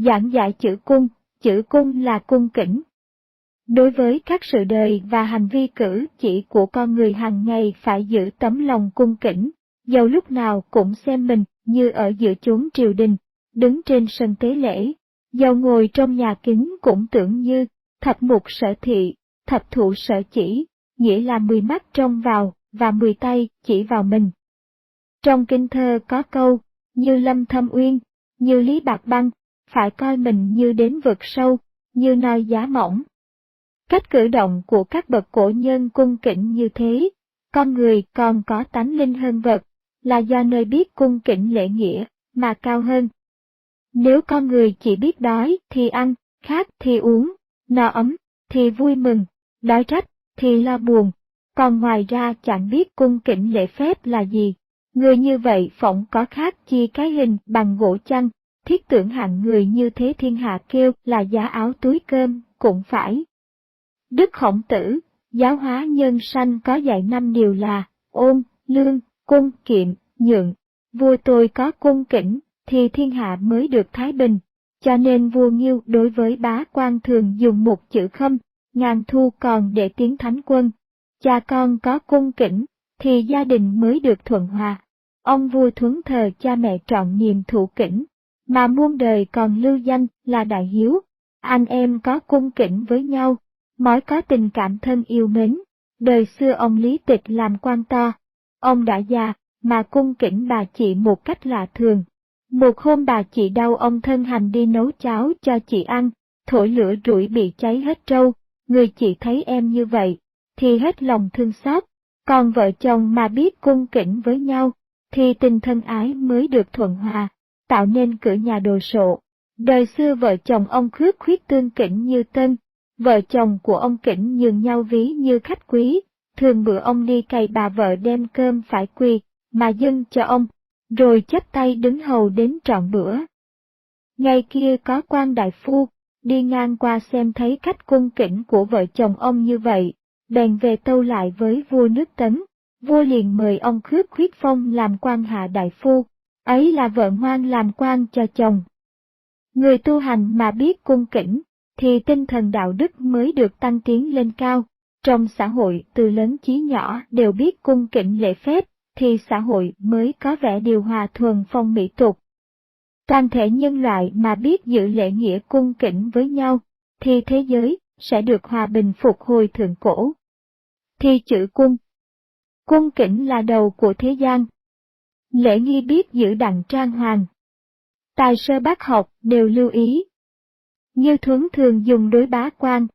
Giảng giải chữ cung là cung kính. Đối với các sự đời và hành vi cử chỉ của con người hàng ngày phải giữ tấm lòng cung kính, dầu lúc nào cũng xem mình như ở giữa chốn triều đình, đứng trên sân tế lễ, dầu ngồi trong nhà kính cũng tưởng như thập mục sở thị, thập thụ sở chỉ, nghĩa là 10 mắt trông vào và 10 tay chỉ vào mình. Trong kinh thơ có câu, như lâm thâm uyên, như lý bạc băng, phải coi mình như đến vực sâu, như noi giá mỏng. Cách cử động của các bậc cổ nhân cung kính như thế, con người còn có tánh linh hơn vật, là do nơi biết cung kính lễ nghĩa, mà cao hơn. Nếu con người chỉ biết đói thì ăn, khát thì uống, no ấm thì vui mừng, đói rách thì lo buồn, còn ngoài ra chẳng biết cung kính lễ phép là gì, người như vậy phỏng có khác chi cái hình bằng gỗ chăng, thiết tưởng hạng người như thế thiên hạ kêu là giá áo túi cơm, cũng phải. Đức Khổng Tử, giáo hóa nhân sanh có dạy 5 điều là, ôn, lương, cung, kiệm, nhượng. Vua tôi có cung kính, thì thiên hạ mới được thái bình, cho nên vua Nghiêu đối với bá quan thường dùng một chữ khâm, ngàn thu còn để tiếng thánh quân. Cha con có cung kính, thì gia đình mới được thuận hòa. Ông vua thuấn thờ cha mẹ trọn niềm thụ kính, mà muôn đời còn lưu danh là đại hiếu. Anh em có cung kính với nhau, mói có tình cảm thân yêu mến. Đời xưa ông Lý Tịch làm quan to, ông đã già, mà cung kính bà chị một cách lạ thường. Một hôm bà chị đau ông thân hành đi nấu cháo cho chị ăn, thổi lửa rủi bị cháy hết trâu, người chị thấy em như vậy, thì hết lòng thương xót. Còn vợ chồng mà biết cung kính với nhau, thì tình thân ái mới được thuận hòa, tạo nên cửa nhà đồ sộ. Đời xưa vợ chồng ông Khước Khuyết tương kính như tân, vợ chồng của ông kính nhường nhau ví như khách quý, thường bữa ông đi cày bà vợ đem cơm phải quỳ, mà dâng cho ông, rồi chắp tay đứng hầu đến trọn bữa. Ngày kia có quan đại phu, đi ngang qua xem thấy cách cung kính của vợ chồng ông như vậy, bèn về tâu lại với vua nước Tấn. Vua liền mời ông Khước Khuyết phong làm quan hạ đại phu, ấy là vợ ngoan làm quan cho chồng. Người tu hành mà biết cung kính, thì tinh thần đạo đức mới được tăng tiến lên cao. Trong xã hội từ lớn chí nhỏ đều biết cung kính lễ phép, thì xã hội mới có vẻ điều hòa thuần phong mỹ tục. Toàn thể nhân loại mà biết giữ lễ nghĩa cung kính với nhau, thì thế giới sẽ được hòa bình phục hồi thượng cổ. Thì chữ cung kính là đầu của thế gian. Lễ nghi biết giữ đặng trang hoàng. Tài sơ bác học đều lưu ý. Như Thuấn thường dùng đối bá quan,